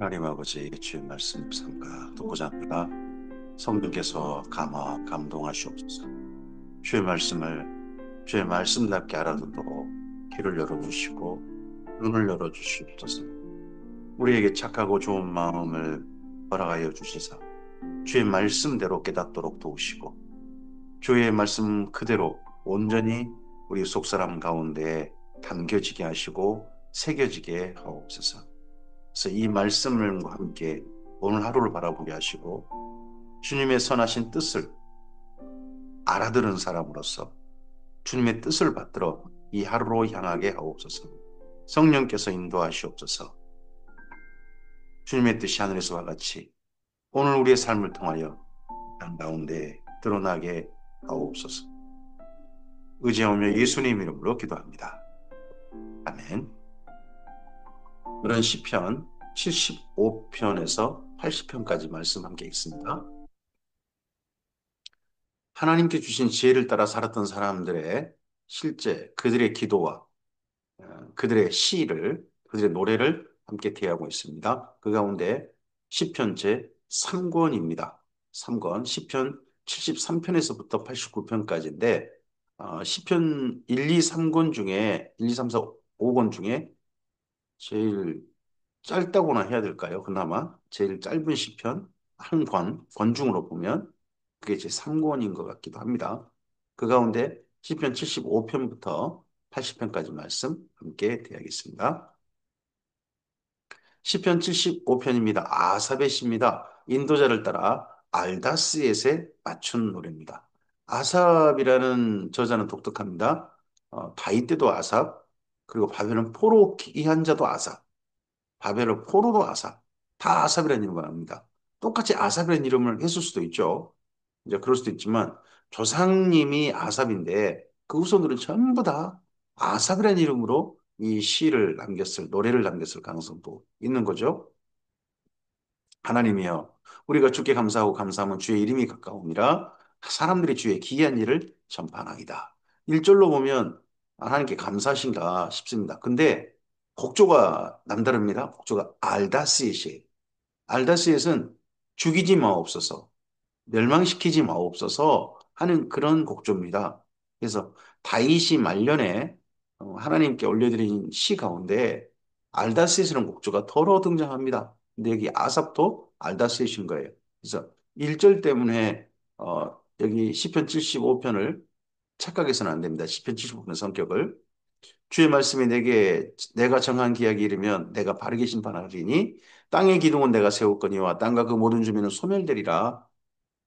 하나님 아버지 주의 말씀 삼가 듣고자 합니다. 성령께서 감화 감동하시옵소서. 주의 말씀을 주의 말씀답게 알아듣도록 귀를 열어주시고 눈을 열어주시옵소서. 우리에게 착하고 좋은 마음을 허락하여 주시사 주의 말씀대로 깨닫도록 도우시고 주의 말씀 그대로 온전히 우리 속사람 가운데 담겨지게 하시고 새겨지게 하옵소서. 그래서 이 말씀과 함께 오늘 하루를 바라보게 하시고 주님의 선하신 뜻을 알아들은 사람으로서 주님의 뜻을 받들어 이 하루로 향하게 하옵소서. 성령께서 인도하시옵소서. 주님의 뜻이 하늘에서와 같이 오늘 우리의 삶을 통하여 땅 가운데 드러나게 하옵소서. 의지하며 예수님 이름으로 기도합니다. 아멘. 오늘은 시편 75편에서 80편까지 말씀 함께 읽습니다. 하나님께 주신 지혜를 따라 살았던 사람들의 실제 그들의 기도와 그들의 시를, 그들의 노래를 함께 대하고 있습니다. 그 가운데 시편 제 3권입니다. 3권, 시편 73편에서부터 89편까지인데 시편 1, 2, 3권 중에 1, 2, 3, 4, 5권 중에 제일 짧다고나 해야 될까요? 그나마 제일 짧은 시편 한 권, 권중으로 보면 그게 제 3권인 것 같기도 합니다. 그 가운데 시편 75편부터 80편까지 말씀 함께 대하겠습니다. 시편 75편입니다. 아삽의 시입니다. 인도자를 따라 알다스엣에 맞춘 노래입니다. 아삽이라는 저자는 독특합니다. 다윗 때도 아삽, 그리고 바벨론 포로 기한 자도 아삽, 바벨론 포로도 아삽, 다 아삽이라는 이름을 합니다. 똑같이 아삽이라는 이름을 했을 수도 있죠. 이제 그럴 수도 있지만 조상님이 아삽인데 그 후손들은 전부 다 아삽이라는 이름으로 이 시를 남겼을, 노래를 남겼을 가능성도 있는 거죠. 하나님이여, 우리가 주께 감사하고 감사하면 주의 이름이 가까움이라 사람들이 주의 기이한 일을 전파하나이다. 1절로 보면 하나님께 감사하신가 싶습니다. 근데 곡조가 남다릅니다. 곡조가 알다스잇이에요. 알다스잇은 죽이지 마옵소서, 멸망시키지 마옵소서 하는 그런 곡조입니다. 그래서 다윗이 말년에 하나님께 올려드린 시 가운데 알다스잇이라는 곡조가 더러 등장합니다. 근데 여기 아삽도 알다스잇인 거예요. 그래서 1절 때문에 여기 시편 75편을 착각해서는 안 됩니다. 시편 75편의 성격을. 주의 말씀이 내게 내가 정한 기약이 이르면 내가 바르게 심판하리니 땅의 기둥은 내가 세웠거니와 땅과 그 모든 주민은 소멸되리라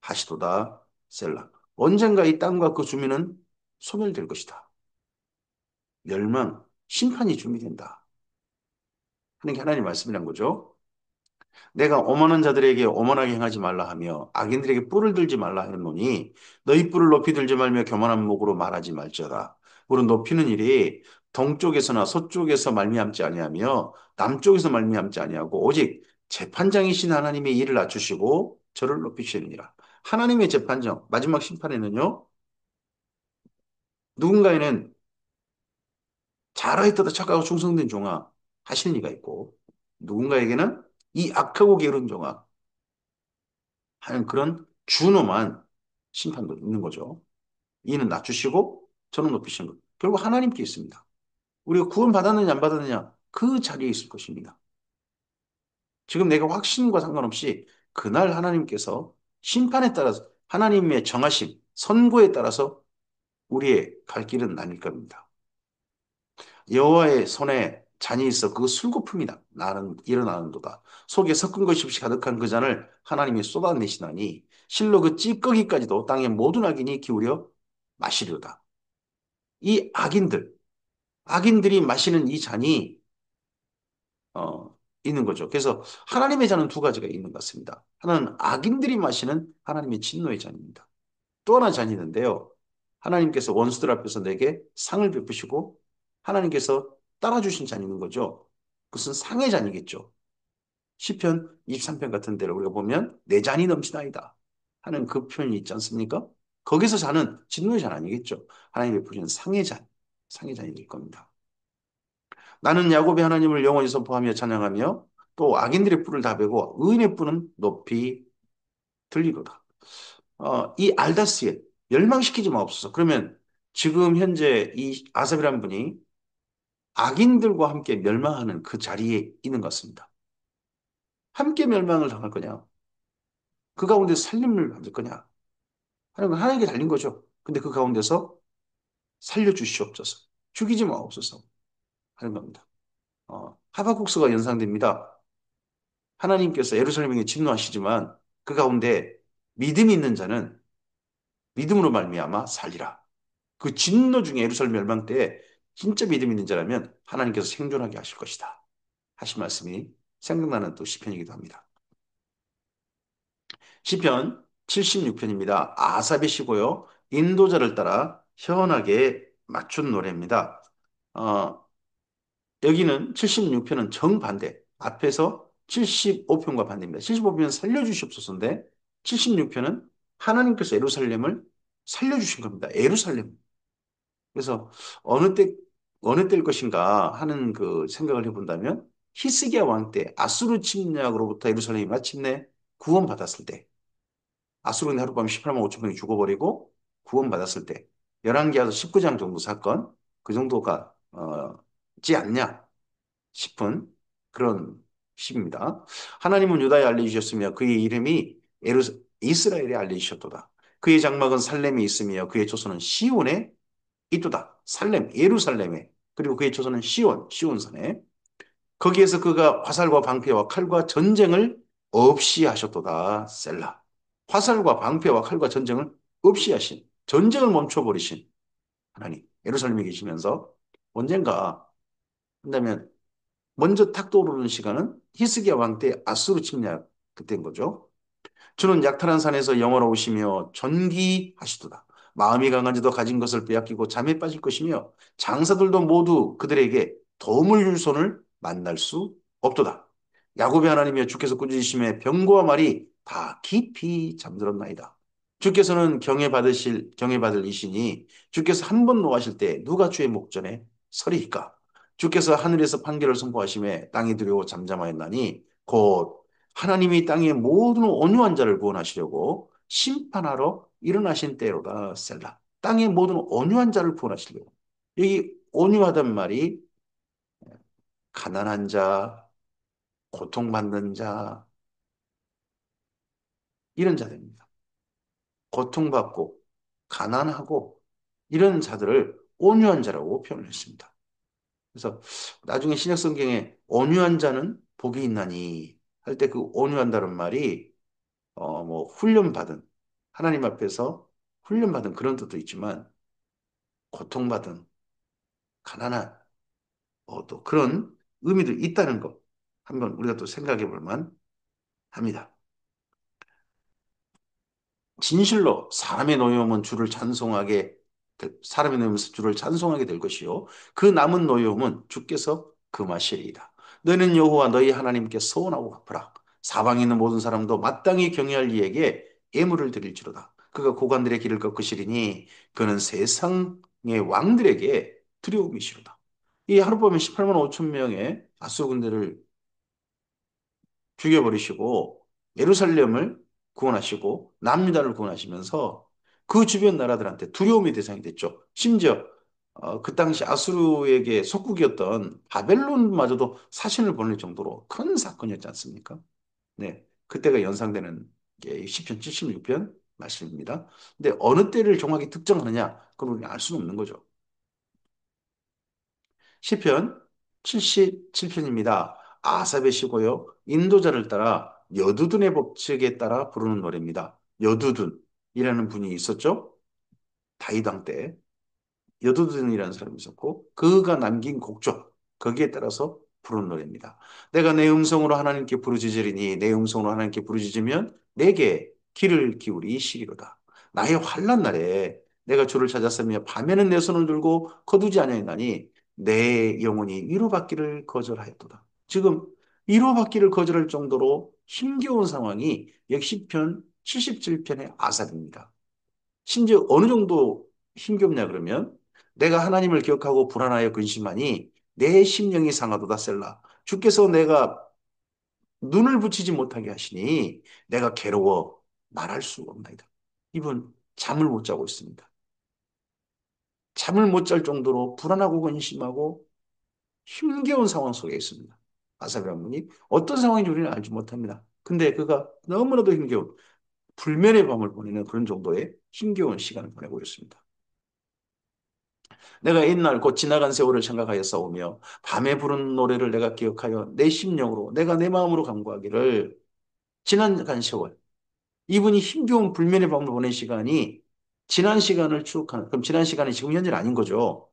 하시도다 셀라. 언젠가 이 땅과 그 주민은 소멸될 것이다. 멸망, 심판이 준비된다 하는 게 하나님 말씀이란 거죠. 내가 오만한 자들에게 오만하게 행하지 말라 하며 악인들에게 뿔을 들지 말라 하노니 너희 뿔을 높이 들지 말며 교만한 목으로 말하지 말지어다. 뿔은 높이는 일이 동쪽에서나 서쪽에서 말미암지 아니하며 남쪽에서 말미암지 아니하고 오직 재판장이신 하나님의 일을 낮추시고 저를 높이시느니라. 하나님의 재판정, 마지막 심판에는요, 누군가에는 잘하였다 착하고 충성된 종아 하시는 이가 있고, 누군가에게는 이 악하고 게으른 종아 하는 그런 준엄한 심판도 있는 거죠. 이는 낮추시고 저는 높이시는 것. 결국 하나님께 있습니다. 우리가 구원 받았느냐 안 받았느냐 그 자리에 있을 것입니다. 지금 내가 확신과 상관없이 그날 하나님께서 심판에 따라서 하나님의 정하심, 선고에 따라서 우리의 갈 길은 나뉠 겁니다. 여호와의 손에 잔이 있어 그 술고품이 나는 일어나는도다. 속에 섞은 것이 없이 가득한 그 잔을 하나님이 쏟아내시나니 실로 그 찌꺼기까지도 땅의 모든 악인이 기울여 마시리로다. 이 악인들이 마시는 이 잔이 있는 거죠. 그래서 하나님의 잔은 두 가지가 있는 것 같습니다. 하나는 악인들이 마시는 하나님의 진노의 잔입니다. 또 하나 잔이 있는데요. 하나님께서 원수들 앞에서 내게 상을 베푸시고 하나님께서 따라주신 잔이 있는 거죠. 그것은 상의 잔이겠죠. 시편 23편 같은 데를 우리가 보면 내 잔이 넘치나이다 하는 그 표현이 있지 않습니까? 거기서 잔은 진노의 잔 아니겠죠. 하나님 베푸시는 상의 잔, 상의 잔이 될 겁니다. 나는 야곱의 하나님을 영원히 선포하며 찬양하며 또 악인들의 뿔을 다 베고 의인의 뿔은 높이 들리로다. 이 알다스에 멸망시키지 마옵소서. 그러면 지금 현재 이 아삽이란 분이 악인들과 함께 멸망하는 그 자리에 있는 것 같습니다. 함께 멸망을 당할 거냐? 그 가운데 살림을 받을 거냐? 하나님께 달린 거죠. 근데 그 가운데서 살려주시옵소서. 죽이지 마옵소서. 하는 겁니다. 하박국서가 연상됩니다. 하나님께서 예루살렘에게 진노하시지만 그 가운데 믿음이 있는 자는 믿음으로 말미암아 살리라. 그 진노 중에 예루살렘 멸망 때에 진짜 믿음 있는 자라면 하나님께서 생존하게 하실 것이다. 하신 말씀이 생각나는 또 시편이기도 합니다. 시편 76편입니다. 아삽의 시고요. 인도자를 따라 현하게 맞춘 노래입니다. 어, 여기는 76편은 정반대. 앞에서 75편과 반대입니다. 75편은 살려주시옵소서인데 76편은 하나님께서 예루살렘을 살려주신 겁니다. 예루살렘. 그래서 어느 때, 어느 때일 것인가 하는 그 생각을 해본다면 히스기야 왕 때 아수르 침략으로부터 예루살렘이 마침내 구원받았을 때 아수르는 하룻밤에 18만 5천 명이 죽어버리고 구원받았을 때 열왕기하서 19장 정도 사건 그 정도가 지 않냐 싶은 그런 시입니다. 하나님은 유다에 알려주셨으며 그의 이름이 이스라엘에 알려주셨도다. 그의 장막은 살렘에 있으며 그의 조선은 시온에 있도다. 살렘, 예루살렘에 그리고 그의 조선은 시온산에 거기에서 그가 화살과 방패와 칼과 전쟁을 없이 하셨도다. 셀라. 화살과 방패와 칼과 전쟁을 없이 하신 전쟁을 멈춰버리신 하나님 예루살렘에 계시면서 언젠가 한다면 먼저 탁 떠오르는 시간은 히스기야 왕 때 아수르 침략 그때인 거죠. 주는 약탈한 산에서 영화로우시며 전기하시도다. 마음이 강한 자도 가진 것을 빼앗기고 잠에 빠질 것이며 장사들도 모두 그들에게 도움을 줄 손을 만날 수 없도다. 야곱의 하나님이여 주께서 꾸짖으심에 병거와 말이 다 깊이 잠들었나이다. 주께서는 경외받을 이시니 주께서 한 번 노하실 때 누가 주의 목전에 서리이까? 주께서 하늘에서 판결을 선포하심에 땅이 두려워 잠잠하였나니 곧 하나님이 땅의 모든 온유한 자를 구원하시려고 심판하러 일어나신 때로다 셀라. 땅의 모든 온유한 자를 구원하시려고. 여기 온유하단 말이 가난한 자, 고통받는 자 이런 자들입니다. 고통받고 가난하고 이런 자들을 온유한 자라고 표현을 했습니다. 그래서 나중에 신약 성경에 온유한 자는 복이 있나니 할 때 그 온유한다는 말이 뭐 훈련받은 하나님 앞에서 훈련받은 그런 뜻도 있지만 고통받은 가난한 또 그런 의미도 있다는 것 한번 우리가 또 생각해 볼 만 합니다. 진실로 사람의 노여움은 주를 찬송하게 될 것이요 그 남은 노여움은 주께서 금하시리이다. 너희는 여호와 너희 하나님께 서원하고 갚으라. 사방에 있는 모든 사람도 마땅히 경외할 이에게 예물을 드릴지로다. 그가 고관들의 길을 꺾으시리니 그는 세상의 왕들에게 두려움이시로다. 이 하룻밤에 18만 5천 명의 아수르 군대를 죽여버리시고 예루살렘을 구원하시고 남유다를 구원하시면서 그 주변 나라들한테 두려움의 대상이 됐죠. 심지어 그 당시 아수르에게 속국이었던 바벨론마저도 사신을 보낼 정도로 큰 사건이었지 않습니까? 네, 그때가 연상되는 게 시편 76편 말씀입니다. 근데 어느 때를 정확히 특정하느냐? 그건 우리가 알 수는 없는 거죠. 시편 77편입니다. 아삽의 시고요. 인도자를 따라 여두둔의 법칙에 따라 부르는 노래입니다. 여두둔이라는 분이 있었죠. 다윗 왕 때. 여두둔이라는 사람이 있었고 그가 남긴 곡조 거기에 따라서 부르는 노래입니다. 내가 내 음성으로 하나님께 부르짖으리니 내 음성으로 하나님께 부르짖으면 내게 귀를 기울이시리로다. 나의 환난 날에 내가 주를 찾았으며 밤에는 내 손을 들고 거두지 아니하였나니 내 영혼이 위로받기를 거절하였도다. 지금 위로받기를 거절할 정도로 힘겨운 상황이 역시편 77편의 아삽입니다. 심지어 어느 정도 힘겹냐 그러면 내가 하나님을 기억하고 불안하여 근심하니 내 심령이 상하도다 셀라. 주께서 내가 눈을 붙이지 못하게 하시니 내가 괴로워 말할 수 없나이다. 이분 잠을 못 자고 있습니다. 잠을 못 잘 정도로 불안하고 근심하고 힘겨운 상황 속에 있습니다. 아사벨 분이 어떤 상황인지 우리는 알지 못합니다. 근데 그가 너무나도 힘겨운 불면의 밤을 보내는 그런 정도의 힘겨운 시간을 보내고 있습니다. 내가 옛날 곧 지나간 세월을 생각하여 싸우며 밤에 부른 노래를 내가 기억하여 내 심령으로 내가 내 마음으로 간구하기를 지나간 세월 이분이 힘겨운 불면의 밤을 보낸 시간이 지난 시간을 추억하는 그럼 지난 시간이 지금 현재는 아닌 거죠.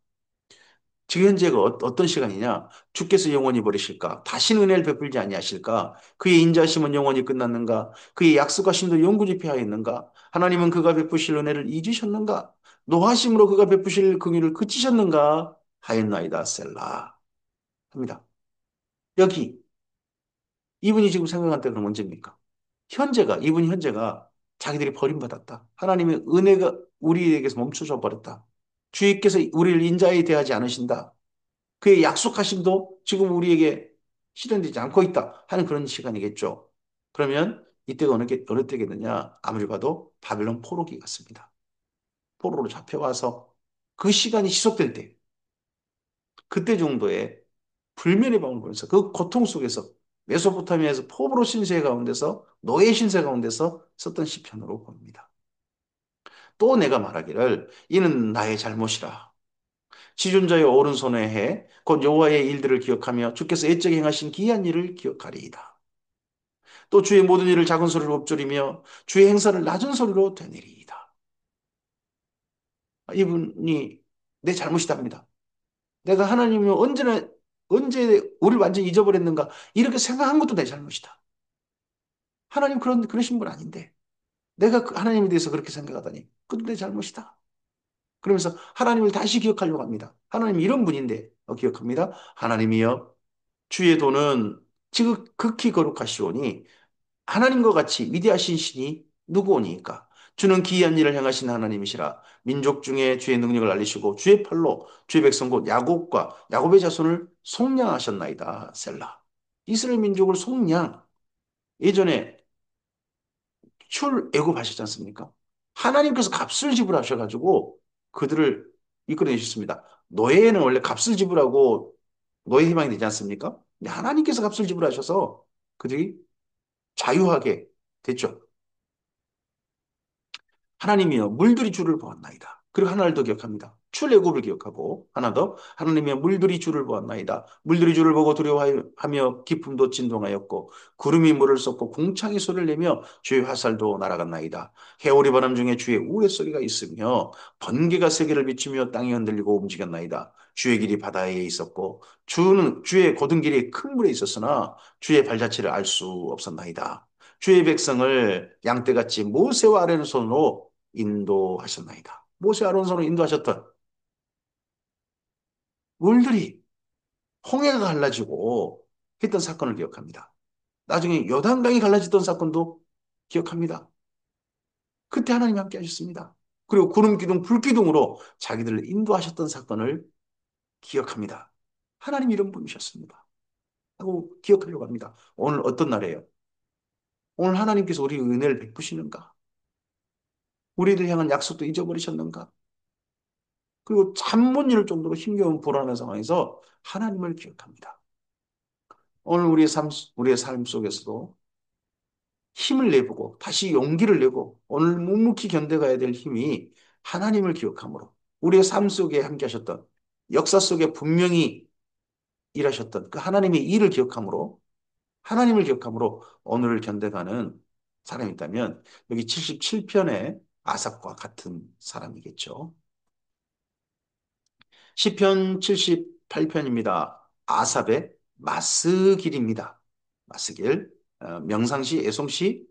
지금 현재가 떤 시간이냐? 주께서 영원히 버리실까? 다시는 은혜를 베풀지 아니하실까? 그의 인자심은 영원히 끝났는가? 그의 약속하심도 영구히 피하였는가? 하나님은 그가 베푸실 은혜를 잊으셨는가? 노하심으로 그가 베푸실 긍휼을 그치셨는가? 하였나이다 셀라 합니다. 여기 이분이 지금 생각한 때는 언제입니까? 이분 현재가 자기들이 버림받았다. 하나님의 은혜가 우리에게서 멈춰져 버렸다. 주님께서 우리를 인자에 대하지 않으신다. 그의 약속하심도 지금 우리에게 실현되지 않고 있다 하는 그런 시간이겠죠. 그러면 이때가 어느 때겠느냐? 아무리 봐도 바벨론 포로기 같습니다. 포로로 잡혀와서 그 시간이 지속될 때, 그때 정도의 불면의 밤을 보면서 그 고통 속에서 메소포타미아에서 포로로 신세 가운데서 노예 신세 가운데서 썼던 시편으로 보입니다. 또 내가 말하기를 이는 나의 잘못이라. 지존자의 오른손에 해, 곧 여호와의 일들을 기억하며 주께서 옛적에 행하신 기이한 일을 기억하리이다. 또 주의 모든 일을 작은 소리로 읊조리며 주의 행사를 낮은 소리로 되뇌리이다. 이분이 내 잘못이답니다. 내가 하나님이 언제 우리를 완전히 잊어버렸는가 이렇게 생각한 것도 내 잘못이다. 하나님 그러신 분 아닌데 내가 하나님에 대해서 그렇게 생각하다니 그것도 내 잘못이다. 그러면서 하나님을 다시 기억하려고 합니다. 하나님 이런 분인데 기억합니다. 하나님이여 주의 도는 극히 거룩하시오니 하나님과 같이 위대하신 신이 누구오니까 주는 기이한 일을 행하신 하나님이시라 민족 중에 주의 능력을 알리시고 주의 팔로 주의 백성 곧 야곱의 자손을 속량하셨나이다 셀라 이스라엘 민족을 속량 예전에 출애굽하셨지 않습니까? 하나님께서 값을 지불하셔가지고 그들을 이끌어내셨습니다. 노예는 원래 값을 지불하고 노예 희망이 되지 않습니까? 근데 하나님께서 값을 지불하셔서 그들이 자유하게 됐죠. 하나님이여 물들이 주를 보았나이다. 그리고 하나를 더 기억합니다. 출애굽을 기억하고 하나 더 하나님이여 물들이 주를 보았나이다. 물들이 주를 보고 두려워하며 기품도 진동하였고 구름이 물을 쏟고 궁창이 소리를 내며 주의 화살도 날아갔나이다. 해오리 바람 중에 주의 우레소리가 있으며 번개가 세계를 비추며 땅이 흔들리고 움직였나이다. 주의 길이 바다에 있었고 주는 주의 곧은 길이 큰 물에 있었으나 주의 발자취를 알 수 없었나이다. 주의 백성을 양떼같이 모세와 아론손으로 인도하셨나이다. 모세 아론손으로 인도하셨던 물들이 홍해가 갈라지고 했던 사건을 기억합니다. 나중에 요단강이 갈라졌던 사건도 기억합니다. 그때 하나님이 함께 하셨습니다. 그리고 구름 기둥, 불 기둥으로 자기들을 인도하셨던 사건을 기억합니다. 하나님 이런 분이셨습니다. 하고 기억하려고 합니다. 오늘 어떤 날이에요? 오늘 하나님께서 우리 은혜를 베푸시는가? 우리를 향한 약속도 잊어버리셨는가? 그리고 잠 못 이룰 정도로 힘겨운 불안한 상황에서 하나님을 기억합니다. 오늘 우리의 삶 속에서도 힘을 내보고 다시 용기를 내고 오늘 묵묵히 견뎌가야 될 힘이 하나님을 기억함으로 우리의 삶 속에 함께 하셨던 역사 속에 분명히 일하셨던 그 하나님의 일을 기억함으로 하나님을 기억함으로 오늘을 견뎌가는 사람이 있다면 여기 77편의 아삽과 같은 사람이겠죠. 시편 78편입니다. 아삽의 마스길입니다. 마스길. 명상시, 애송시,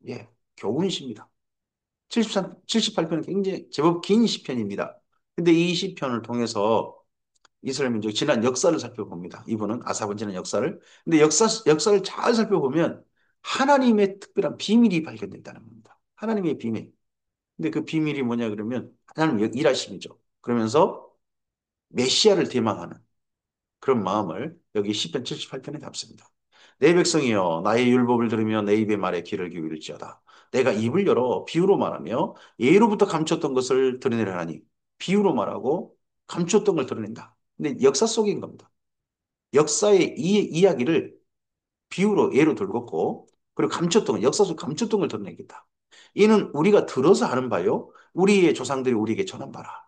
예, 교훈시입니다. 78편은 굉장히 제법 긴 시편입니다. 근데 이 시편을 통해서 이스라엘 민족 지난 역사를 살펴봅니다. 이분은 아삽은 지난 역사를. 근데 역사를 잘 살펴보면 하나님의 특별한 비밀이 발견된다는 겁니다. 하나님의 비밀. 근데 그 비밀이 뭐냐 그러면 하나님 일하심이죠. 그러면서 메시아를 대망하는 그런 마음을 여기 시편 78편에 담습니다. 내 백성이여 나의 율법을 들으며 내 입의 말에 귀를 기울일지어다. 내가 입을 열어 비유로 말하며 예로부터 감췄던 것을 드러내려 하니 비유로 말하고 감췄던 걸 드러낸다. 근데 역사 속인 겁니다. 역사의 이 이야기를 비유로 예로 들었고 그리고 감췄던 역사 속 감췄던 걸 드러내겠다. 이는 우리가 들어서 하는 바요. 우리의 조상들이 우리에게 전한 바라.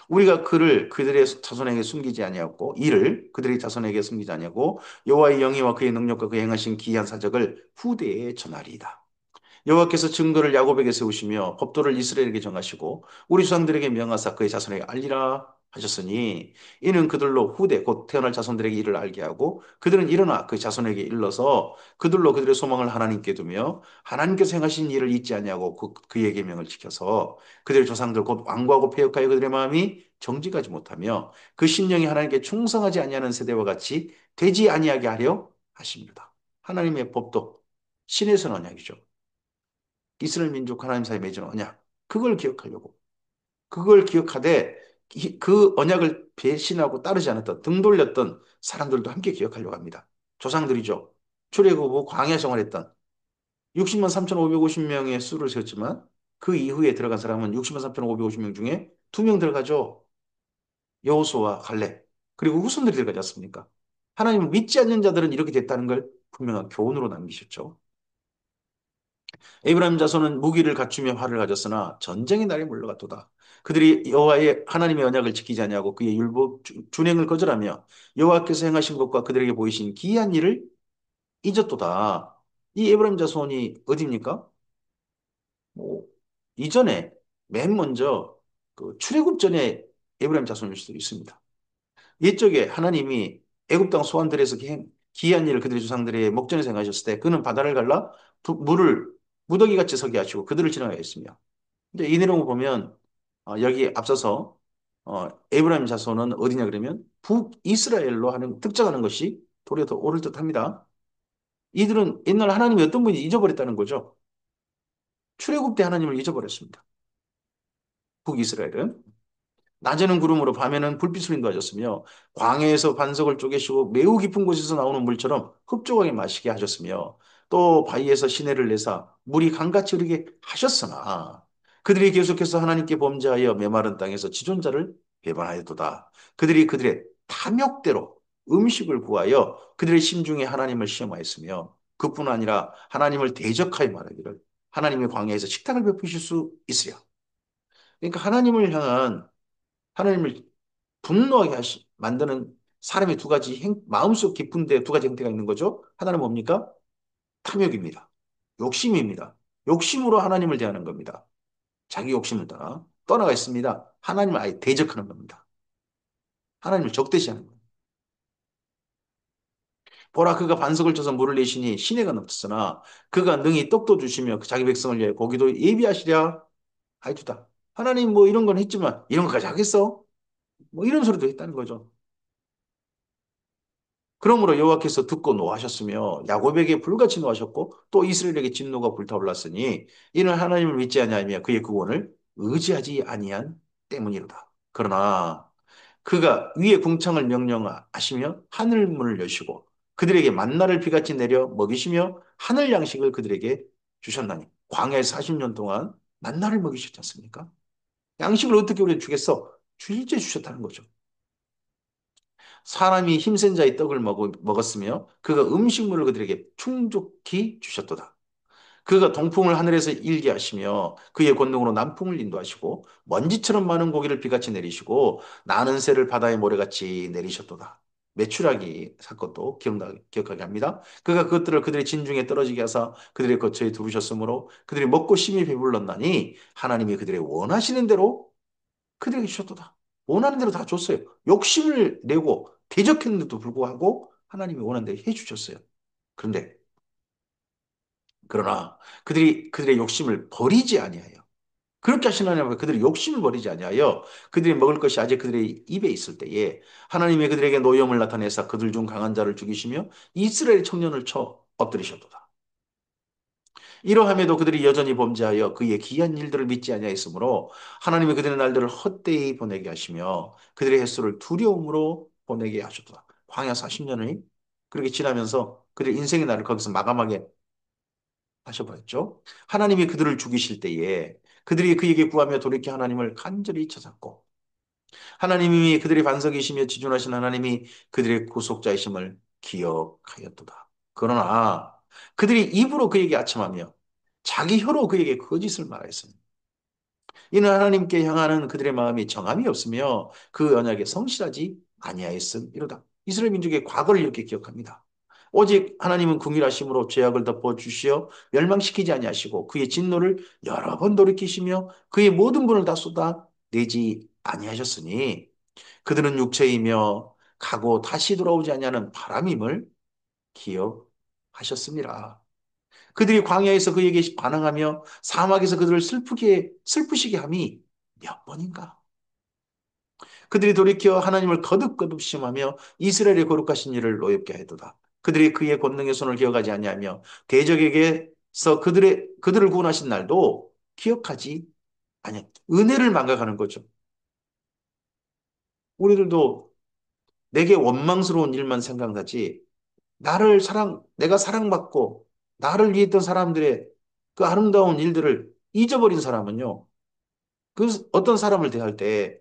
우리가 그를 그들의 자손에게 숨기지 아니하고 이를 그들의 자손에게 숨기지 아니하고 여호와의 영예와 그의 능력과 그 행하신 기이한 사적을 후대에 전하리이다. 여호와께서 증거를 야곱에게 세우시며 법도를 이스라엘에게 정하시고 우리 조상들에게 명하사 그의 자손에게 알리라 하셨으니 이는 그들로 후대 곧 태어날 자손들에게 이를 알게 하고 그들은 일어나 그 자손에게 일러서 그들로 그들의 소망을 하나님께 두며 하나님께서 행하신 일을 잊지 아니하고 그의 계명을 지켜서 그들의 조상들 곧 완고하고 패역하여 그들의 마음이 정직하지 못하며 그 심령이 하나님께 충성하지 아니하는 세대와 같이 되지 아니하게 하려 하십니다. 하나님의 법도 신의 언약이죠. 이스라엘 민족 하나님 사이에 맺은 언약. 그걸 기억하려고. 그걸 기억하되 그 언약을 배신하고 따르지 않았던 등 돌렸던 사람들도 함께 기억하려고 합니다. 조상들이죠. 출애굽 후 광야 생활했던 60만 3,550명의 수를 세웠지만 그 이후에 들어간 사람은 60만 3,550명 중에 2명 들어가죠. 여호수아와 갈렙. 그리고 후손들이 들어가지 않습니까? 하나님을 믿지 않는 자들은 이렇게 됐다는 걸 분명한 교훈으로 남기셨죠. 에브라임 자손은 무기를 갖추며 활을 가졌으나 전쟁의 날에 물러갔도다. 그들이 여호와의 하나님의 언약을 지키지 아니하고 그의 율법 준행을 거절하며 여호와께서 행하신 것과 그들에게 보이신 기이한 일을 잊었도다. 이 에브라임 자손이 어디입니까? 뭐 이전에 맨 먼저 그 출애굽 전에 에브라임 자손일 수도 있습니다. 이쪽에 하나님이 애굽 땅 소환들에서 기이한 일을 그들의 조상들의 목전에서 행하셨을 때 그는 바다를 갈라 물을 무더기 같이 서게 하시고 그들을 지나가게 했으며 근데 이 내용을 보면 여기 앞서서 에브라임 자손은 어디냐 그러면 북이스라엘로 하는 특정하는 것이 도리어 더 옳을 듯합니다. 이들은 옛날 하나님이 어떤 분이 잊어버렸다는 거죠. 출애굽 때 하나님을 잊어버렸습니다. 북이스라엘은. 낮에는 구름으로 밤에는 불빛으로 인도하셨으며 광야에서 반석을 쪼개시고 매우 깊은 곳에서 나오는 물처럼 흡족하게 마시게 하셨으며 또 바위에서 시내를 내사 물이 강같이 흐르게 하셨으나 그들이 계속해서 하나님께 범죄하여 메마른 땅에서 지존자를 배반하였도다. 그들이 그들의 탐욕대로 음식을 구하여 그들의 심중에 하나님을 시험하였으며 그뿐 아니라 하나님을 대적하여 말하기를 하나님의 광야에서 식탁을 베푸실 수 있으랴. 그러니까 하나님을 분노하게 만드는 사람의 두 가지 마음속 깊은데 두 가지 형태가 있는 거죠. 하나는 뭡니까? 탐욕입니다. 욕심입니다. 욕심으로 하나님을 대하는 겁니다. 자기 욕심을 따라 떠나가 있습니다. 하나님을 아예 대적하는 겁니다. 하나님을 적대시하는 겁니다. 보라 그가 반석을 쳐서 물을 내시니 시내가 넘쳤으나 그가 능히 떡도 주시며 그 자기 백성을 위해 고기도 예비하시랴 하여주다. 하나님 뭐 이런 건 했지만 이런 것까지 하겠어? 뭐 이런 소리도 했다는 거죠. 그러므로 여호와께서 듣고 노하셨으며 야곱에게 불같이 노하셨고 또 이스라엘에게 진노가 불타올랐으니 이는 하나님을 믿지 아니하며 그의 구원을 의지하지 아니한 때문이로다. 그러나 그가 위에 궁창을 명령하시며 하늘 문을 여시고 그들에게 만나를 비같이 내려 먹이시며 하늘 양식을 그들에게 주셨나니 광야에 40년 동안 만나를 먹이셨지 않습니까? 양식을 어떻게 우리에 주겠어? 주일째 주셨다는 거죠. 사람이 힘센 자의 떡을 먹었으며 그가 음식물을 그들에게 충족히 주셨도다. 그가 동풍을 하늘에서 일게 하시며 그의 권능으로 남풍을 인도하시고 먼지처럼 많은 고기를 비같이 내리시고 나는 새를 바다의 모래같이 내리셨도다. 메추라기 사건도 기억하게 합니다. 그가 그것들을 그들의 진중에 떨어지게 하사 그들의 거처에 두르셨으므로 그들이 먹고 심히 배불렀나니 하나님이 그들의 원하시는 대로 그들에게 주셨도다. 원하는 대로 다 줬어요. 욕심을 내고 대적했는데도 불구하고 하나님이 원하는 대로 해주셨어요. 그런데 그러나 그들이 그들의 욕심을 버리지 아니하여 그렇게 하신 하나님은 그들의 욕심을 버리지 아니하여 그들이 먹을 것이 아직 그들의 입에 있을 때에 하나님이 그들에게 노염을 나타내사 그들 중 강한 자를 죽이시며 이스라엘 청년을 쳐 엎드리셨도다. 이러함에도 그들이 여전히 범죄하여 그의 기이한 일들을 믿지 아니하였으므로 하나님이 그들의 날들을 헛되이 보내게 하시며 그들의 횟수를 두려움으로 보내게 하셨도다. 광야 40년의 그렇게 지나면서 그들의 인생의 날을 거기서 마감하게 하셔버렸죠. 하나님이 그들을 죽이실 때에 그들이 그에게 구하며 돌이켜 하나님을 간절히 찾았고 하나님이 그들의 반석이시며 지존하신 하나님이 그들의 구속자이심을 기억하였도다. 그러나 그들이 입으로 그에게 아첨하며 자기 혀로 그에게 거짓을 말하였습니다. 이는 하나님께 향하는 그들의 마음이 정함이 없으며 그 언약에 성실하지 아니하였음이로다. 이스라엘 민족의 과거를 이렇게 기억합니다. 오직 하나님은 궁일하심으로 죄악을 덮어 주시어 멸망시키지 아니하시고 그의 진노를 여러 번 돌이키시며 그의 모든 분을 다 쏟아 내지 아니하셨으니 그들은 육체이며 가고 다시 돌아오지 아니하는 바람임을 기억하셨습니다. 그들이 광야에서 그에게 반항하며 사막에서 그들을 슬프시게 함이 몇 번인가? 그들이 돌이켜 하나님을 거듭거듭 심하며 이스라엘의 거룩하신 일을 노엽게 하였도다. 그들이 그의 권능의 손을 기억하지 아니하며 대적에게서 그들을 구원하신 날도 기억하지 아니 은혜를 망각하는 거죠. 우리들도 내게 원망스러운 일만 생각나지 내가 사랑받고 나를 위했던 사람들의 그 아름다운 일들을 잊어버린 사람은요, 그 어떤 사람을 대할 때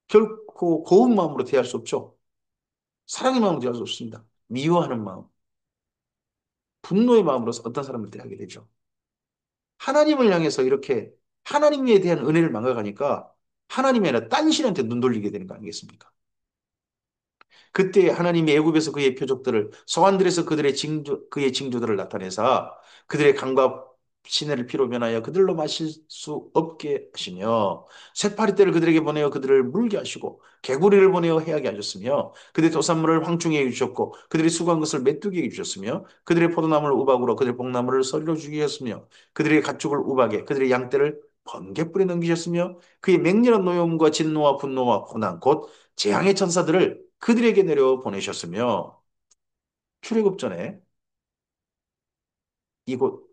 결코 고운 마음으로 대할 수 없죠. 사랑의 마음으로 대할 수 없습니다. 미워하는 마음, 분노의 마음으로서 어떤 사람을 대하게 되죠. 하나님을 향해서 이렇게 하나님에 대한 은혜를 망각하니까 하나님이 아니라 딴 신한테 눈 돌리게 되는 거 아니겠습니까? 그때 하나님이 애굽에서 그의 표적들을 소환들에서 그의 징조들을 나타내사 그들의 강과 시내를 피로 변하여 그들로 마실 수 없게 하시며 쇠파리 떼를 그들에게 보내어 그들을 물게 하시고 개구리를 보내어 해하게 하셨으며 그들의 도산물을 황충에게 주셨고 그들이 수고한 것을 메뚜기에게 주셨으며 그들의 포도나무를 우박으로 그들의 뽕나무를 서리로 죽이셨으며 그들의 가축을 우박에 그들의 양떼를 번갯불에 넘기셨으며 그의 맹렬한 노여움과 진노와 분노와 고난 곧 재앙의 천사들을 그들에게 내려 보내셨으며 출애굽 전에 이곳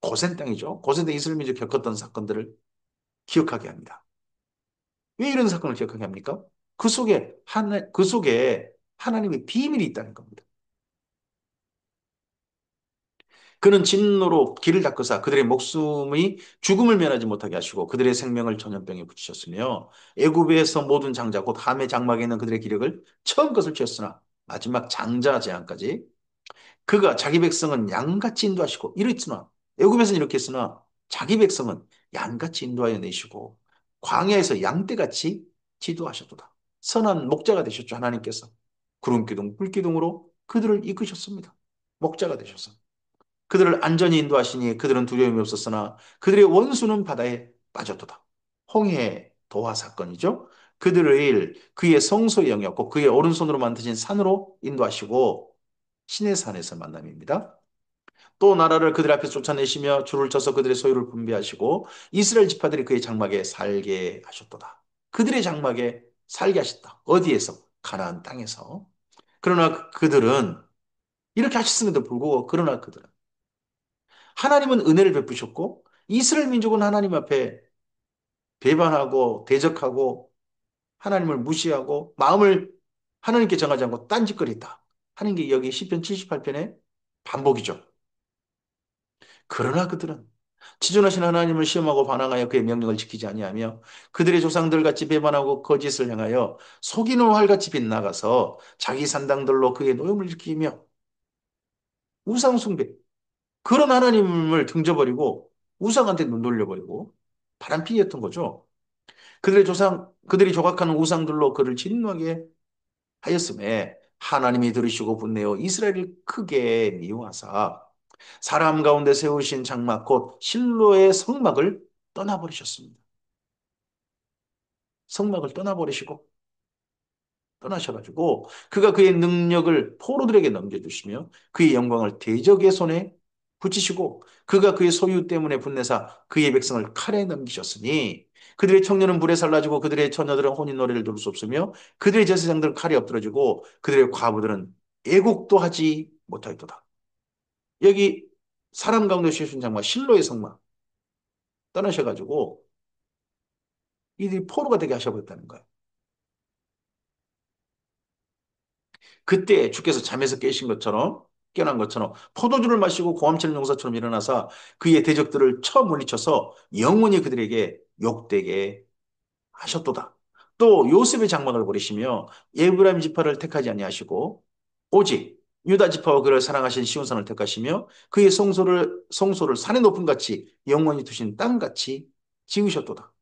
고센 땅이죠. 고센 땅 이스라엘 민족이 겪었던 사건들을 기억하게 합니다. 왜 이런 사건을 기억하게 합니까? 그 속에 하나님의 비밀이 있다는 겁니다. 그는 진노로 길을 닦으사 그들의 목숨이 죽음을 면하지 못하게 하시고 그들의 생명을 전염병에 붙이셨으며 애굽에서 모든 장자 곧 함의 장막에 있는 그들의 기력을 처음 것을 취했으나 마지막 장자 재앙까지 그가 자기 백성은 양같이 인도하시고 이랬으나 애굽에서는 이렇게 했으나 자기 백성은 양같이 인도하여 내시고 광야에서 양떼같이 지도하셨도다. 선한 목자가 되셨죠. 하나님께서 구름기둥 불기둥으로 그들을 이끄셨습니다. 목자가 되셔서 그들을 안전히 인도하시니 그들은 두려움이 없었으나 그들의 원수는 바다에 빠졌도다. 홍해 도하 사건이죠. 그들을 그의 성소에 영이었고 그의 오른손으로 만드신 산으로 인도하시고 신의 산에서 만남입니다. 또 나라를 그들 앞에 쫓아내시며 줄을 쳐서 그들의 소유를 분배하시고 이스라엘 지파들이 그의 장막에 살게 하셨도다. 그들의 장막에 살게 하셨다. 어디에서? 가나안 땅에서. 그러나 그들은 이렇게 하셨음에도 불구하고 그러나 그들은 하나님은 은혜를 베푸셨고 이스라엘 민족은 하나님 앞에 배반하고 대적하고 하나님을 무시하고 마음을 하나님께 정하지 않고 딴짓거리다 하는 게 여기 시편 78편의 반복이죠. 그러나 그들은 지존하신 하나님을 시험하고 반항하여 그의 명령을 지키지 아니하며 그들의 조상들 같이 배반하고 거짓을 행하여 속이는 활같이 빗나가서 자기 산당들로 그의 노임을 지키며 우상 숭배 그런 하나님을 등져버리고 우상한테 눈 돌려버리고 바람피였던 거죠. 그들이 조각하는 우상들로 그를 진노하게 하였음에 하나님이 들으시고 분내어 이스라엘을 크게 미워하사 사람 가운데 세우신 장막 곧 실로의 성막을 떠나버리셨습니다. 성막을 떠나셔가지고 그가 그의 능력을 포로들에게 넘겨주시며 그의 영광을 대적의 손에 붙이시고 그가 그의 소유 때문에 분내사 그의 백성을 칼에 넘기셨으니 그들의 청년은 불에 살라지고 그들의 처녀들은 혼인 노래를 들을 수 없으며 그들의 제사장들은 칼에 엎드러지고 그들의 과부들은 애곡도 하지 못하였도다. 여기 사람 가운데 쉬신 장막 실로의 성막 떠나셔가지고 이들이 포로가 되게 하셔버렸다는 거예요. 그때 주께서 잠에서 깨신 것처럼, 깨어난 것처럼 포도주를 마시고 고함치는 용사처럼 일어나사 그의 대적들을 쳐 물리쳐서 영원히 그들에게 욕되게 하셨도다. 또 요셉의 장막을 버리시며 에브라임 지파를 택하지 아니하시고 오직 유다 지파와 그를 사랑하신 시온산을 택하시며 그의 성소를 산의 높음 같이 영원히 두신 땅 같이 지으셨도다.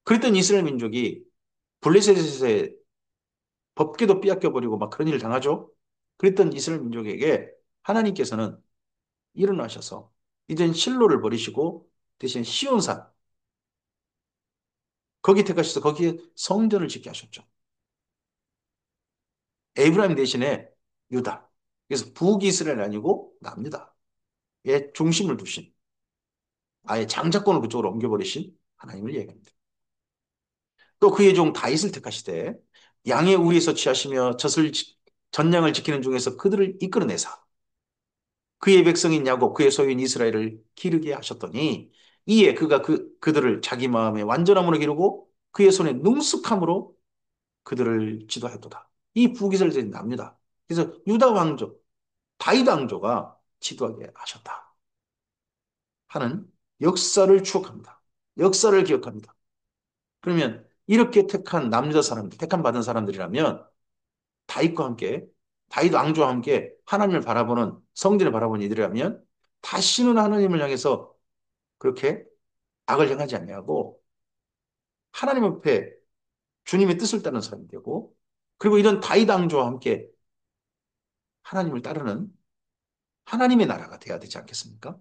그랬던 이스라엘 민족이 블레셋의 법궤도 빼앗겨 버리고 막 그런 일을 당하죠. 그랬던 이스라엘 민족에게 하나님께서는 일어나셔서 이젠 실로를 버리시고 대신 시온산 거기 택하셔서 거기에 성전을 짓게 하셨죠. 에브라임 대신에 유다. 그래서 북이스라엘 아니고 남유다의 중심을 두신 아예 장자권을 그쪽으로 옮겨버리신 하나님을 얘기합니다. 또 그의 종 다윗을 택하시되 양의 우리에서 취하시며 전량을 지키는 중에서 그들을 이끌어내사 그의 백성인 야곱 그의 소유인 이스라엘을 기르게 하셨더니 이에 그가 그들을 자기 마음에 완전함으로 기르고 그의 손에 능숙함으로 그들을 지도하였도다. 이 북이스라엘이 납니다. 그래서 유다 왕조 다윗 왕조가 지도하게 하셨다 하는 역사를 추억합니다. 역사를 기억합니다. 그러면 이렇게 택한 받은 사람들이라면 다윗과 함께 다윗 왕조와 함께 하나님을 바라보는 성전을 바라보는 이들이라면 다시는 하나님을 향해서 그렇게 악을 행하지 아니하고 하나님 앞에 주님의 뜻을 따르는 사람이 되고 그리고 이런 다윗 왕조와 함께 하나님을 따르는 하나님의 나라가 돼야 되지 않겠습니까?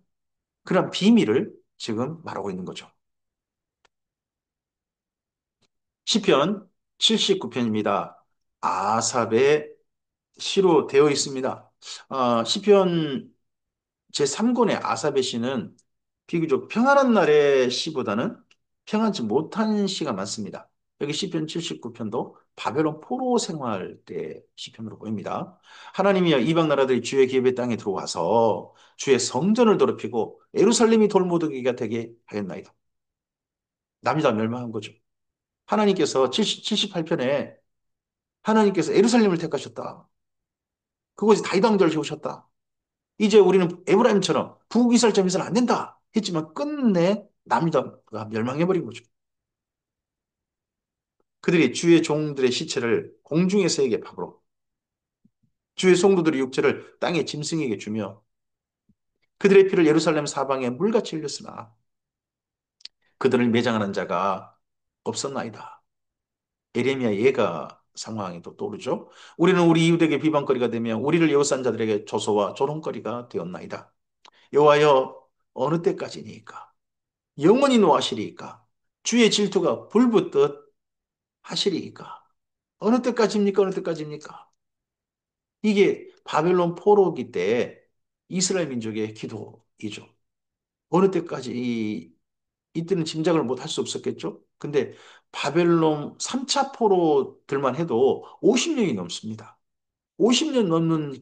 그런 비밀을 지금 말하고 있는 거죠. 시편 79편입니다. 아삽의 시로 되어 있습니다. 시편 제3권의 아삽의 시는 비교적 평안한 날의 시보다는 평안치 못한 시가 많습니다. 여기 시편 79편도 바벨론 포로 생활 때 시편으로 보입니다. 하나님이여 이방 나라들이 주의 기업의 땅에 들어와서 주의 성전을 더럽히고 예루살렘이 돌무더기가 되게 하였나이다. 남이 다 멸망한 거죠. 하나님께서 78편에 하나님께서 예루살렘을 택하셨다. 그곳이 다윗 왕조를 세우셨다. 이제 우리는 에브라임처럼 북이스라엘처럼 해서는 안 된다. 했지만 끝내 남유다가 멸망해버린 거죠. 그들이 주의 종들의 시체를 공중의 새에게 파고 주의 성도들의 육체를 땅의 짐승에게 주며 그들의 피를 예루살렘 사방에 물같이 흘렸으나 그들을 매장하는 자가 없었나이다. 에레미야 예가 상황이 또 떠오르죠. 우리는 우리 이웃에게 비방거리가 되며 우리를 에워싼 자들에게 조소와 조롱거리가 되었나이다. 여호와여 어느 때까지니까 영원히 노하시리이까 주의 질투가 불붙듯 하시리이까 어느 때까지입니까? 어느 때까지입니까? 이게 바벨론 포로기 때 이스라엘 민족의 기도이죠. 어느 때까지 이때는 짐작을 못 할 수 없었겠죠? 근데 바벨론 3차 포로들만 해도 50년이 넘습니다. 50년 넘는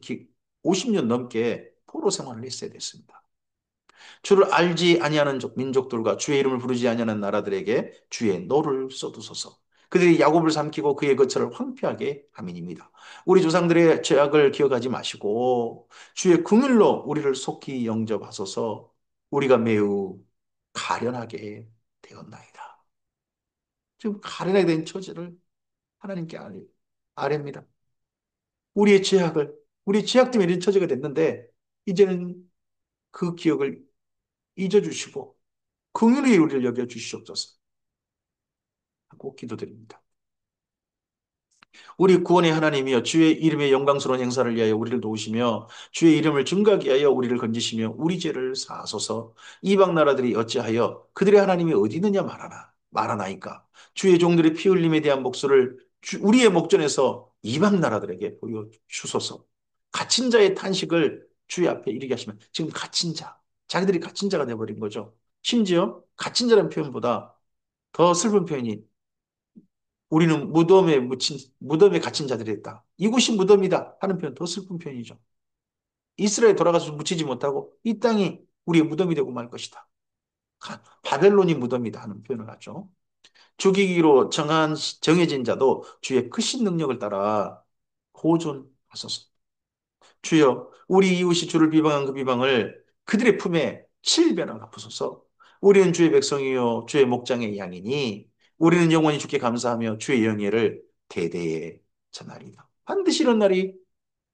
50년 넘게 포로 생활을 했어야 됐습니다. 주를 알지 아니하는 민족들과 주의 이름을 부르지 아니하는 나라들에게 주의 노를 쏟으소서. 그들이 야곱을 삼키고 그의 거처를 황폐하게 함이니이다. 우리 조상들의 죄악을 기억하지 마시고 주의 긍휼로 우리를 속히 영접하소서. 우리가 매우 가련하게 되었나이다. 지금 가련하게 된 처지를 하나님께 아뢰입니다. 우리의 죄악 때문에 이런 처지가 됐는데 이제는 그 기억을 잊어주시고 긍휼히 우리를 여겨 주시옵소서 하고 기도드립니다. 우리 구원의 하나님이여 주의 이름의 영광스러운 행사를 위하여 우리를 도우시며 주의 이름을 증거하게 하여 우리를 건지시며 우리 죄를 사하소서. 이방 나라들이 어찌하여 그들의 하나님이 어디 있느냐 말하나이까. 주의 종들의 피 흘림에 대한 목소를 우리의 목전에서 이방 나라들에게 보여주소서. 갇힌 자의 탄식을 주의 앞에 이르게 하시면 지금 갇힌 자 자기들이 갇힌 자가 되어버린 거죠. 심지어 갇힌 자라는 표현보다 더 슬픈 표현이 우리는 무덤에 갇힌 자들이 있다. 이곳이 무덤이다 하는 표현 더 슬픈 표현이죠. 이스라엘에 돌아가서 묻히지 못하고 이 땅이 우리의 무덤이 되고 말 것이다. 바벨론이 무덤이다 하는 표현을 하죠. 죽이기로 정해진 자도 주의 크신 능력을 따라 보존하소서. 주여, 우리 이웃이 주를 비방한 그 비방을 그들의 품에 칠배나 갚으소서. 우리는 주의 백성이요 주의 목장의 양이니 우리는 영원히 주께 감사하며 주의 영예를 대대에 전하리이다. 반드시 이런 날이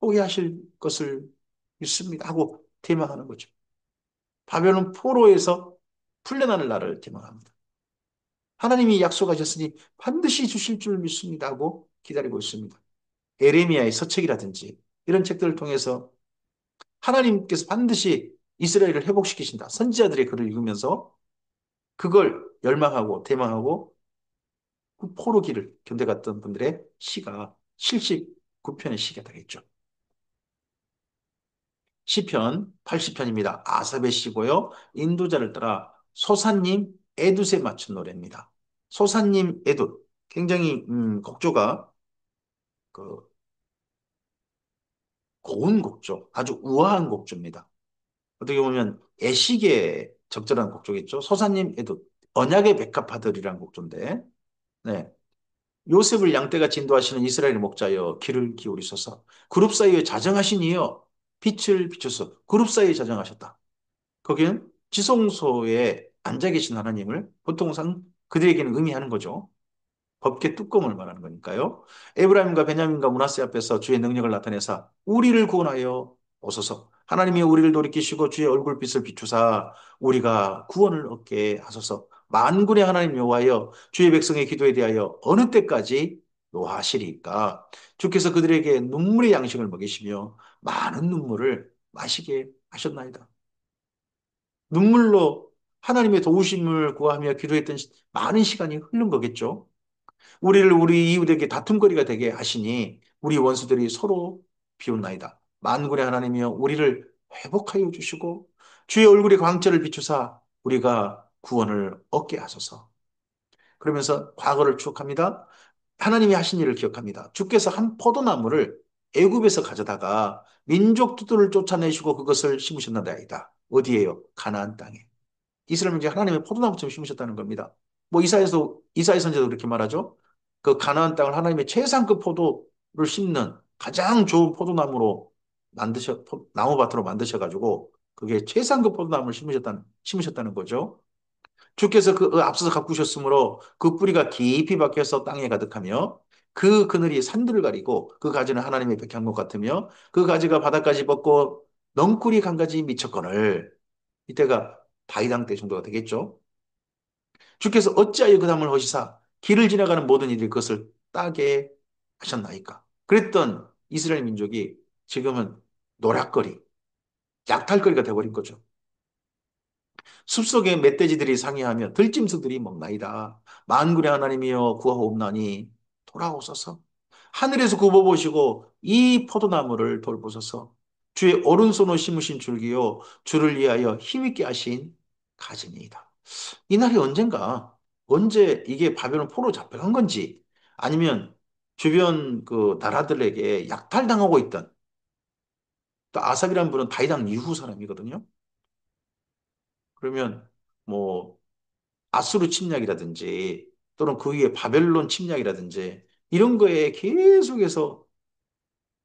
오게 하실 것을 믿습니다 하고 대망하는 거죠. 바벨론 포로에서 풀려나는 날을 대망합니다. 하나님이 약속하셨으니 반드시 주실 줄 믿습니다 하고 기다리고 있습니다. 에레미야의 서책이라든지 이런 책들을 통해서 하나님께서 반드시 이스라엘을 회복시키신다. 선지자들의 글을 읽으면서 그걸 열망하고 대망하고 그 포로기를 견뎌갔던 분들의 시가 79편의 시가 되겠죠. 시편 80편입니다. 아삽의 시고요. 인도자를 따라 소사님 에둣에 맞춘 노래입니다. 소사님 에둣. 굉장히 곡조가 그 고운 곡조, 아주 우아한 곡조입니다. 어떻게 보면 애식에 적절한 곡조겠죠. 소사님 에둣. 언약의 백합화들이라는 곡조인데, 네. 요셉을 양떼같이 인도하시는 이스라엘 목자여 귀를 기울이소서. 그룹 사이에 자정하신 이여 빛을 비춰서 그룹 사이에 자정하셨다. 거기는 지성소에 앉아 계신 하나님을 보통상 그들에게는 의미하는 거죠. 법계 뚜껑을 말하는 거니까요. 에브라임과 베냐민과 므낫세 앞에서 주의 능력을 나타내사 우리를 구원하여 오소서. 하나님이 우리를 돌이키시고 주의 얼굴빛을 비추사 우리가 구원을 얻게 하소서. 만군의 하나님 여호와여 주의 백성의 기도에 대하여 어느 때까지 노하시리까? 주께서 그들에게 눈물의 양식을 먹이시며 많은 눈물을 마시게 하셨나이다. 눈물로 하나님의 도우심을 구하며 기도했던 많은 시간이 흐른 거겠죠. 우리를 우리 이웃에게 다툼거리가 되게 하시니 우리 원수들이 서로 비웃나이다. 만군의 하나님이여 우리를 회복하여 주시고 주의 얼굴의 광채를 비추사 우리가 구원을 얻게 하소서. 그러면서 과거를 추억합니다. 하나님이 하신 일을 기억합니다. 주께서 한 포도나무를 애굽에서 가져다가 민족들을 쫓아내시고 그것을 심으셨나이다. 어디에요? 가나안 땅에. 이스라엘 이제 하나님의 포도나무처럼 심으셨다는 겁니다. 뭐 이사야 선지도 그렇게 말하죠. 그 가나안 땅을 하나님의 최상급 포도를 심는 가장 좋은 포도나무로 나무밭으로 만드셔가지고 그게 최상급 포도나무를 심으셨다는 거죠. 주께서 그 앞서서 가꾸셨으므로 그 뿌리가 깊이 박혀서 땅에 가득하며 그 그늘이 산들을 가리고 그 가지는 하나님의 백향목 같으며 그 가지가 바닥까지 뻗고 넝쿨이 강가지 미쳤거늘 이때가 다이당 때 정도가 되겠죠. 주께서 어찌하여 그 담을 허시사 길을 지나가는 모든 이들이 그것을 따게 하셨나이까. 그랬던 이스라엘 민족이 지금은 노략거리, 약탈거리가 되어버린 거죠. 숲속에 멧돼지들이 상의하며 들짐승들이 먹나이다. 만군의 하나님이여 구하옵나니 돌아오소서. 하늘에서 굽어보시고 이 포도나무를 돌보소서. 주의 오른손으로 심으신 줄기요 주를 위하여 힘있게 하신 가지니이다. 이 날이 언젠가 언제 이게 바벨론 포로 잡혀간 건지 아니면 주변 그 나라들에게 약탈당하고 있던 또 아삽이라는 분은 다이당 이후 사람이거든요. 그러면 뭐 아수르 침략이라든지 또는 그 위에 바벨론 침략이라든지 이런 거에 계속해서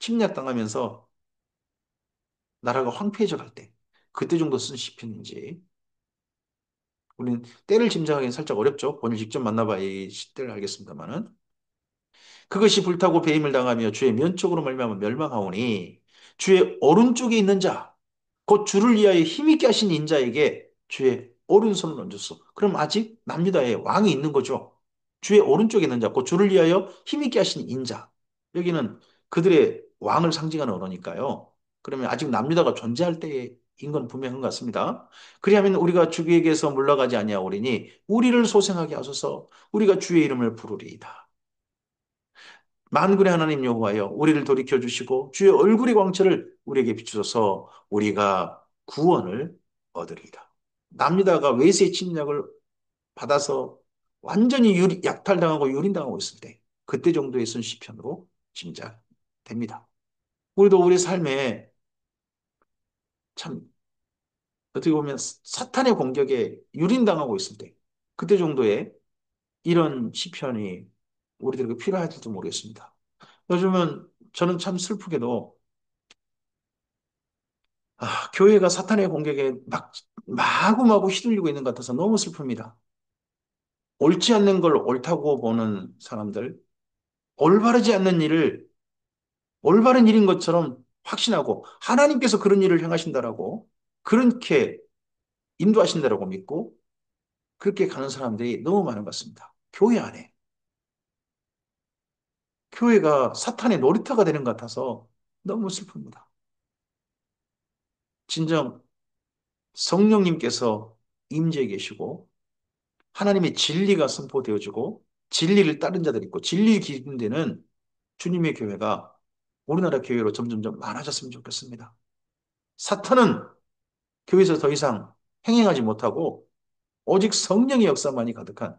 침략당하면서 나라가 황폐해져 갈 때 그때 정도 쓴 시편인지 우리는 때를 짐작하기는 살짝 어렵죠. 본인 직접 만나봐야 이 때를 알겠습니다만은 그것이 불타고 배임을 당하며 주의 면적으로 말미암아 멸망하오니 주의 오른쪽에 있는 자 곧 주를 위하여 힘있게 하신 인자에게 주의 오른손을 얹었어. 그럼 아직 남유다에 왕이 있는 거죠. 주의 오른쪽에 있는 자, 곧 주를 위하여 힘있게 하신 인자. 여기는 그들의 왕을 상징하는 언어니까요. 그러면 아직 남유다가 존재할 때인 건 분명한 것 같습니다. 그리하면 우리가 주에게서 물러가지 아니하오리니 우리를 소생하게 하소서 우리가 주의 이름을 부르리이다. 만군의 하나님 여호와여 우리를 돌이켜 주시고 주의 얼굴의 광채를 우리에게 비추소서 우리가 구원을 얻으리이다. 남유다가 외세 침략을 받아서 완전히 약탈당하고 유린당하고 있을 때 그때 정도에 쓴 시편으로 짐작됩니다. 우리도 우리 삶에 참 어떻게 보면 사탄의 공격에 유린당하고 있을 때 그때 정도에 이런 시편이 우리들에게 필요할지도 모르겠습니다. 요즘은 저는 참 슬프게도 교회가 사탄의 공격에 마구마구 휘둘리고 있는 것 같아서 너무 슬픕니다. 옳지 않는 걸 옳다고 보는 사람들, 올바르지 않는 일을 올바른 일인 것처럼 확신하고 하나님께서 그런 일을 행하신다라고 그렇게 인도하신다라고 믿고 그렇게 가는 사람들이 너무 많은 것 같습니다. 교회 안에. 교회가 사탄의 놀이터가 되는 것 같아서 너무 슬픕니다. 진정 성령님께서 임재해 계시고 하나님의 진리가 선포되어지고 진리를 따른 자들이 있고 진리 기준되는 주님의 교회가 우리나라 교회로 점점점 많아졌으면 좋겠습니다. 사탄은 교회에서 더 이상 행행하지 못하고 오직 성령의 역사만이 가득한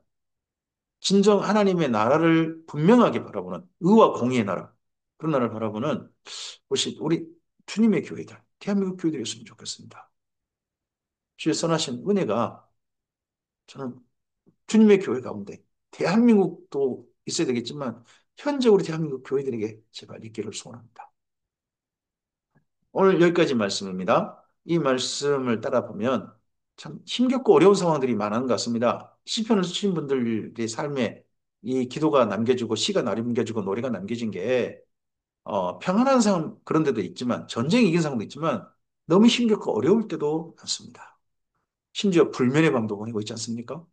진정 하나님의 나라를 분명하게 바라보는 의와 공의의 나라 그런 나라를 바라보는 것이 우리 주님의 교회들, 대한민국 교회들이었으면 좋겠습니다. 주의 선하신 은혜가 저는 주님의 교회 가운데 대한민국도 있어야 되겠지만 현재 우리 대한민국 교회들에게 제발 있기를 소원합니다. 오늘 여기까지 말씀입니다. 이 말씀을 따라 보면 참 힘겹고 어려운 상황들이 많은 것 같습니다. 시편을 쓰신 분들의 삶에 이 기도가 남겨지고 시가 남겨지고 노래가 남겨진 게 평안한 상황 그런 데도 있지만 전쟁이 이긴 상황도 있지만 너무 힘겹고 어려울 때도 많습니다. 심지어 불면의 밤도 보내고 있지 않습니까?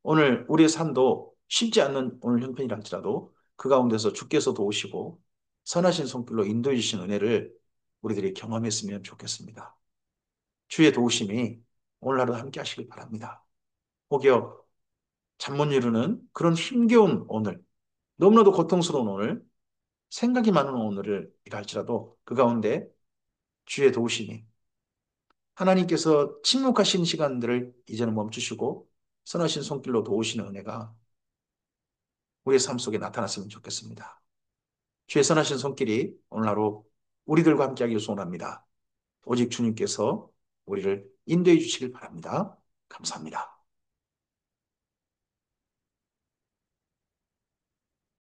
오늘 우리의 삶도 쉽지 않는 오늘 형편이라 할지라도 그 가운데서 주께서 도우시고 선하신 손길로 인도해 주신 은혜를 우리들이 경험했으면 좋겠습니다. 주의 도우심이 오늘 하루 함께 하시길 바랍니다. 혹여 잠 못 이루는 그런 힘겨운 오늘, 너무나도 고통스러운 오늘, 생각이 많은 오늘을 일할지라도 그 가운데 주의 도우심이 하나님께서 침묵하신 시간들을 이제는 멈추시고 선하신 손길로 도우시는 은혜가 우리의 삶 속에 나타났으면 좋겠습니다. 주의 선하신 손길이 오늘 하루 우리들과 함께하기를 소원합니다. 오직 주님께서 우리를 인도해 주시길 바랍니다. 감사합니다.